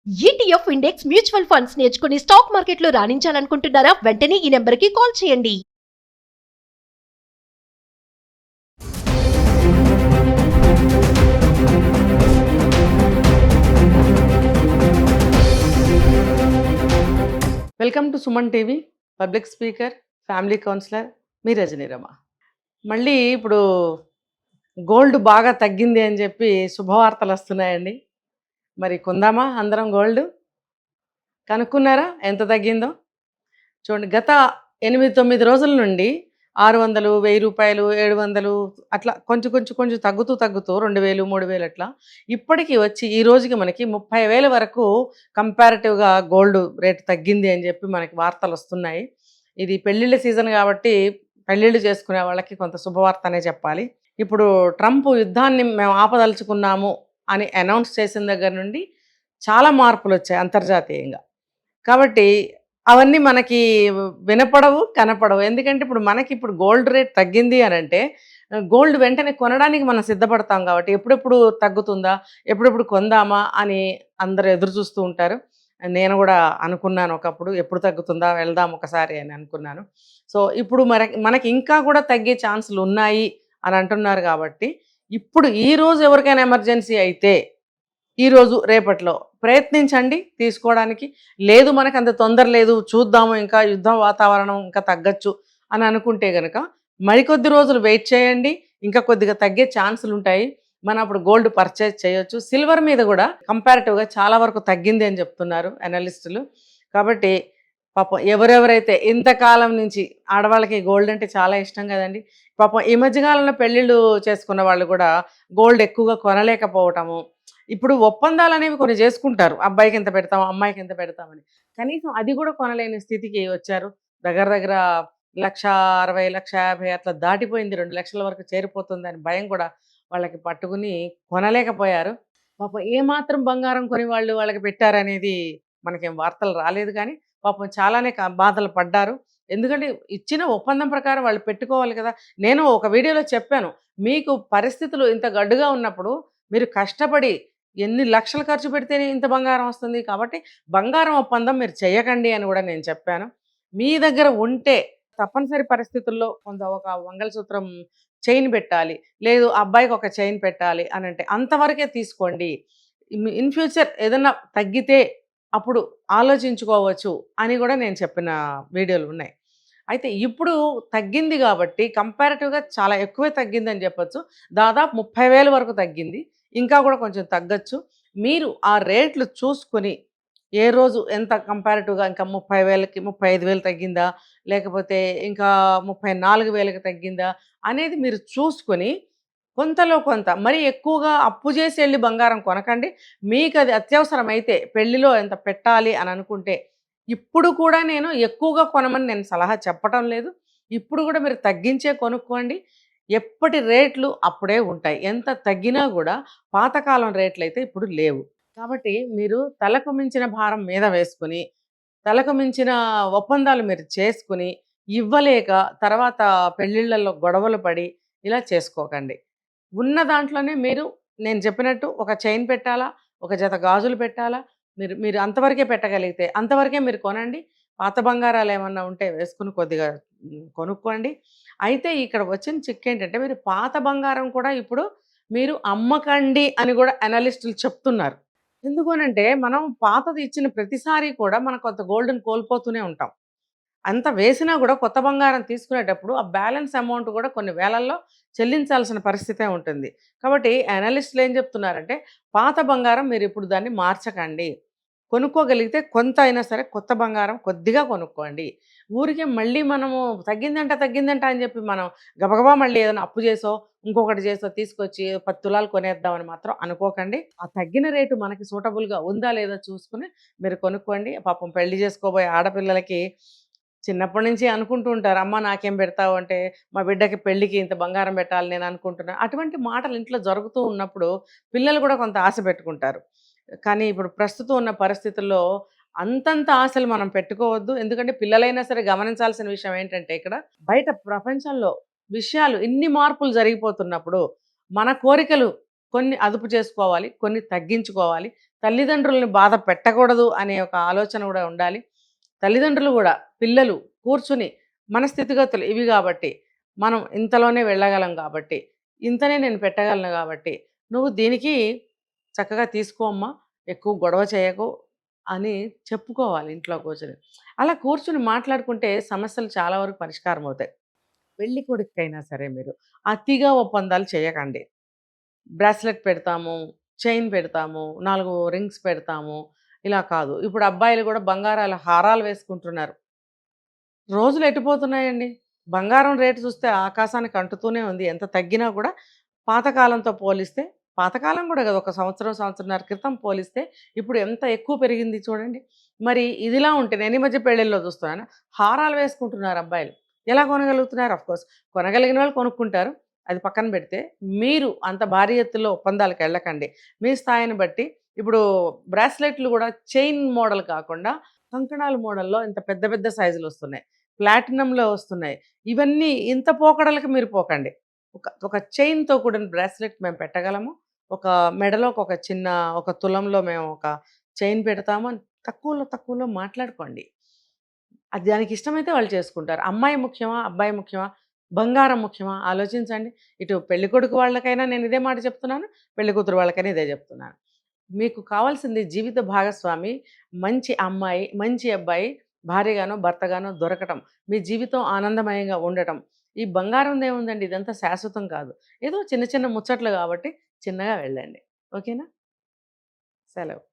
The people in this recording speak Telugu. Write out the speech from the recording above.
ఈటీఎఫ్ ఇండెక్స్ మ్యూచువల్ ఫండ్స్ నేర్చుకుని స్టాక్ మార్కెట్లో రాణించాలనుకుంటున్నారా? వెంటనే ఈ నెంబర్కి కాల్ చేయండి. Welcome to Suman TV. Public speaker, family counsellor మీ రజనీరమ. మళ్ళీ ఇప్పుడు గోల్డ్ బాగా తగ్గింది అని చెప్పి శుభవార్తలు వస్తున్నాయండి. మరి కొందామా అందరం గోల్డ్? కనుక్కున్నారా ఎంత తగ్గిందో? చూడండి, గత 8-9 రోజుల నుండి 600, 1000 రూపాయలు, 700 అట్లా కొంచెం కొంచెం కొంచెం తగ్గుతూ 2000, 3000 అట్లా ఇప్పటికి వచ్చి ఈ రోజుకి మనకి 30,000 వరకు కంపారిటివ్గా గోల్డ్ రేట్ తగ్గింది అని చెప్పి మనకి వార్తలు వస్తున్నాయి. ఇది పెళ్ళిళ్ళ సీజన్ కాబట్టి పెళ్ళిళ్ళు చేసుకునే వాళ్ళకి కొంత శుభవార్త అనే చెప్పాలి. ఇప్పుడు ట్రంప్ యుద్ధాన్ని మేము ఆపదలుచుకున్నాము అని అనౌన్స్ చేసిన దగ్గర నుండి చాలా మార్పులు వచ్చాయి అంతర్జాతీయంగా. కాబట్టి అవన్నీ మనకి వినపడవు, కనపడవు. ఎందుకంటే ఇప్పుడు గోల్డ్ రేట్ తగ్గింది అని అంటే గోల్డ్ వెంటనే కొనడానికి మనం సిద్ధపడతాం. కాబట్టి ఎప్పుడెప్పుడు తగ్గుతుందా, ఎప్పుడెప్పుడు కొందామా అని అందరూ ఎదురు చూస్తూ ఉంటారు. నేను కూడా అనుకున్నాను ఒకప్పుడు, ఎప్పుడు తగ్గుతుందా వెళ్దాం ఒకసారి అని అనుకున్నాను. సో ఇప్పుడు మనకి ఇంకా కూడా తగ్గే ఛాన్సులు ఉన్నాయి అని అంటున్నారు. కాబట్టి ఇప్పుడు ఈరోజు ఎవరికైనా ఎమర్జెన్సీ అయితే ఈరోజు రేపట్లో ప్రయత్నించండి తీసుకోవడానికి. లేదు మనకు అంత తొందర లేదు, చూద్దాము, ఇంకా యుద్ధం వాతావరణం ఇంకా తగ్గచ్చు అని అనుకుంటే కనుక మరికొద్ది రోజులు వెయిట్ చేయండి. ఇంకా కొద్దిగా తగ్గే ఛాన్సులు ఉంటాయి. మనం అప్పుడు గోల్డ్ పర్చేజ్ చేయొచ్చు. సిల్వర్ మీద కూడా కంపారిటివ్గా చాలా వరకు తగ్గింది అని చెప్తున్నారు అనలిస్టులు. కాబట్టి పాపం ఎవరెవరైతే ఇంతకాలం నుంచి, ఆడవాళ్ళకి గోల్డ్ అంటే చాలా ఇష్టం కదండి. పాపం ఈ మధ్యకాలంలో పెళ్ళిళ్ళు చేసుకున్న వాళ్ళు కూడా గోల్డ్ ఎక్కువగా కొనలేకపోవటము. ఇప్పుడు ఒప్పందాలు అనేవి కొన్ని చేసుకుంటారు, అబ్బాయికి ఎంత పెడతాం, అమ్మాయికి ఎంత పెడతామని. కనీసం అది కూడా కొనలేని స్థితికి వచ్చారు. దగ్గర దగ్గర 1,60,000, 1,50,000 అట్లా దాటిపోయింది. 2 లక్షల వరకు చేరిపోతుందని భయం కూడా వాళ్ళకి పట్టుకుని కొనలేకపోయారు. పాపం ఏమాత్రం బంగారం కొని వాళ్ళకి పెట్టారనేది మనకేం వార్తలు రాలేదు. కానీ పాపం చాలానే బాధలు పడ్డారు. ఎందుకంటే ఇచ్చిన ఒప్పందం ప్రకారం వాళ్ళు పెట్టుకోవాలి కదా. నేను ఒక వీడియోలో చెప్పాను, మీకు పరిస్థితులు ఇంత గడ్డుగా ఉన్నప్పుడు మీరు కష్టపడి ఎన్ని లక్షలు ఖర్చు పెడితేనే ఇంత బంగారం వస్తుంది. కాబట్టి బంగారం ఒప్పందం మీరు చేయకండి అని కూడా నేను చెప్పాను. మీ దగ్గర ఉంటే తప్పనిసరి పరిస్థితుల్లో కొంత ఒక మంగళసూత్రం చైన్ పెట్టాలి, లేదు అబ్బాయికి ఒక చైన్ పెట్టాలి అని అంటే అంతవరకే తీసుకోండి. ఇన్ ఫ్యూచర్ ఏదన్నా తగ్గితే అప్పుడు ఆలోచించుకోవచ్చు అని కూడా నేను చెప్పిన వీడియోలు ఉన్నాయి. అయితే ఇప్పుడు తగ్గింది కాబట్టి కంపారిటివ్గా చాలా ఎక్కువే తగ్గిందని చెప్పొచ్చు. దాదాపు 30,000 వరకు తగ్గింది. ఇంకా కూడా కొంచెం తగ్గచ్చు. మీరు ఆ రేట్లు చూసుకొని ఏ రోజు ఎంత కంపారిటివ్గా ఇంకా 30,000కి 35,000 తగ్గిందా, లేకపోతే ఇంకా 34,000కి తగ్గిందా అనేది మీరు చూసుకొని కొంతలో కొంత, మరీ ఎక్కువగా అప్పు చేసి వెళ్ళి బంగారం కొనకండి. మీకు అది అత్యవసరమైతే పెళ్లిలో ఎంత పెట్టాలి అని అనుకుంటే ఇప్పుడు కూడా నేను ఎక్కువగా కొనమని నేను సలహా చెప్పటం లేదు. ఇప్పుడు కూడా మీరు తగ్గించే కొనుక్కోండి. ఎప్పటి రేట్లు అప్పుడే ఉంటాయి. ఎంత తగ్గినా కూడా పాతకాలం రేట్లు అయితే ఇప్పుడు లేవు. కాబట్టి మీరు తలకు మించిన భారం మీద వేసుకుని, తలకు మించిన ఒప్పందాలు మీరు చేసుకుని ఇవ్వలేక తర్వాత పెళ్ళిళ్ళల్లో గొడవలు పడి ఇలా చేసుకోకండి. ఉన్న దాంట్లోనే మీరు, నేను చెప్పినట్టు ఒక చైన్ పెట్టాలా, ఒక జత గాజులు పెట్టాలా, మీరు మీరు అంతవరకే పెట్టగలిగితే అంతవరకే మీరు కొనండి. పాత బంగారాలు ఏమన్నా ఉంటే వేసుకుని కొద్దిగా కొనుక్కోండి. అయితే ఇక్కడ వచ్చిన చిక్కేంటంటే మీరు పాత బంగారం కూడా ఇప్పుడు మీరు అమ్మకండి అని కూడా అనలిస్టులు చెప్తున్నారు. ఎందుకనంటే మనం పాతది ఇచ్చిన ప్రతిసారి కూడా మనం కొంత గోల్డ్ని కోల్పోతూనే ఉంటాం. అంత వేసినా కూడా కొత్త బంగారం తీసుకునేటప్పుడు ఆ బ్యాలెన్స్ అమౌంట్ కూడా కొన్ని వేలల్లో చెల్లించాల్సిన పరిస్థితే ఉంటుంది. కాబట్టి అనలిస్టులు ఏం చెప్తున్నారంటే పాత బంగారం మీరు ఇప్పుడు దాన్ని మార్చకండి. కొనుక్కోగలిగితే కొంత అయినా సరే కొత్త బంగారం కొద్దిగా కొనుక్కోండి. ఊరికే మళ్ళీ మనము తగ్గిందంట అని చెప్పి మనం గబగబా మళ్ళీ ఏదైనా అప్పు చేసో ఇంకొకటి చేసో తీసుకొచ్చి 10 తులాలు కొనేద్దామని మాత్రం అనుకోకండి. ఆ తగ్గిన రేటు మనకి సూటబుల్గా ఉందా లేదా చూసుకుని మీరు కొనుక్కోండి. పాపం పెళ్లి చేసుకోబోయే ఆడపిల్లలకి చిన్నప్పటి నుంచి అనుకుంటూ ఉంటారు, అమ్మ నాకేం పెడతావు అంటే, మా బిడ్డకి పెళ్ళికి ఇంత బంగారం పెట్టాలి నేను అనుకుంటున్నాను. అటువంటి మాటలు ఇంట్లో జరుగుతూ ఉన్నప్పుడు పిల్లలు కూడా కొంత ఆశ పెట్టుకుంటారు. కానీ ఇప్పుడు ప్రస్తుతం ఉన్న పరిస్థితుల్లో అంతంత ఆశలు మనం పెట్టుకోవద్దు. ఎందుకంటే పిల్లలైనా సరే గమనించాల్సిన విషయం ఏంటంటే ఇక్కడ బయట ప్రపంచంలో విషయాలు ఇన్ని మార్పులు జరిగిపోతున్నప్పుడు మన కోరికలు కొన్ని అదుపు చేసుకోవాలి, కొన్ని తగ్గించుకోవాలి. తల్లిదండ్రులని బాధ పెట్టకూడదు అనే ఒక ఆలోచన కూడా ఉండాలి. తల్లిదండ్రులు కూడా పిల్లలు కూర్చుని మన స్థితిగతులు ఇవి కాబట్టి, మనం ఇంతలోనే వెళ్ళగలం కాబట్టి, ఇంతనే నేను పెట్టగలను కాబట్టి, నువ్వు దీనికి చక్కగా తీసుకో అమ్మా, ఎక్కువ గొడవ చేయకు అని చెప్పుకోవాలి ఇంట్లో కూర్చొని. అలా కూర్చుని మాట్లాడుకుంటే సమస్యలు చాలా వరకు పరిష్కారం అవుతాయి. పెళ్లి కొడుకైనా సరే మీరు అతిగా ఒప్పందాలు చేయకండి. బ్రాస్లెట్ పెడతాము, చైన్ పెడతాము, 4 రింగ్స్ పెడతాము, ఇలా కాదు. ఇప్పుడు అబ్బాయిలు కూడా బంగారాల హారాలు వేసుకుంటున్నారు. రోజులు ఎట్టిపోతున్నాయండి. బంగారం రేటు చూస్తే ఆకాశానికి అంటుతూనే ఉంది. ఎంత తగ్గినా కూడా పాతకాలంతో పోలిస్తే, పాతకాలం కూడా కాదు, ఒక సంవత్సరం, సంవత్సరన్నర క్రితం పోలిస్తే ఇప్పుడు ఎంత ఎక్కువ పెరిగింది చూడండి. మరి ఇదిలా ఉంటే నేను ఈ మధ్య పెళ్ళిళ్ళలో చూస్తున్నాను. హారాలు వేసుకుంటున్నారు అబ్బాయిలు. ఎలా కొనగలుగుతున్నారు? ఆఫ్‌కోర్స్ కొనగలిగిన వాళ్ళు కొనుక్కుంటారు. అది పక్కన పెడితే మీరు అంత భారీ ఎత్తులో ఒప్పందాలకు వెళ్ళకండి. మీ స్థాయిని బట్టి ఇప్పుడు బ్రాస్లెట్లు కూడా చైన్ మోడల్ కాకుండా కంకణాల మోడల్‌లో ఇంత పెద్ద పెద్ద సైజులొస్తున్నాయి. ప్లాటినంలో వస్తున్నాయి. ఇవన్నీ ఇంత పోకడలకి మీరు పోకండి. ఒక ఒక చైన్‌తో కూడిన బ్రాస్లెట్ మేము పెట్టగలము. ఒక మెడలోకి ఒక చిన్న ఒక తులంలో మేము ఒక చైన్ పెడతాము అని తక్కువలో తక్కువలో మాట్లాడుకోండి. అది దానికి ఇష్టమైతే వాళ్ళు చేసుకుంటారు. అమ్మాయి ముఖ్యమా? అబ్బాయి ముఖ్యమా? బంగారం ముఖ్యమా? ఆలోచించండి. ఇటు పెళ్ళికొడుకు వాళ్ళకైనా నేను ఇదే మాట చెప్తున్నాను. పెళ్ళికూతురు వాళ్ళకైనా ఇదే చెప్తున్నాను. మీకు కావాల్సింది జీవిత భాగస్వామి, మంచి అమ్మాయి, మంచి అబ్బాయి, భార్యగానో, భర్తగానో దొరకటం. మీ జీవితం ఆనందమయంగా ఉండటం. ఈ బంగారందేముందండి, ఇదంతా శాశ్వతం కాదు. ఏదో చిన్న చిన్న ముచ్చట్లు కాబట్టి చిన్నగా వెళ్ళండి. ఓకేనా? సెలవు.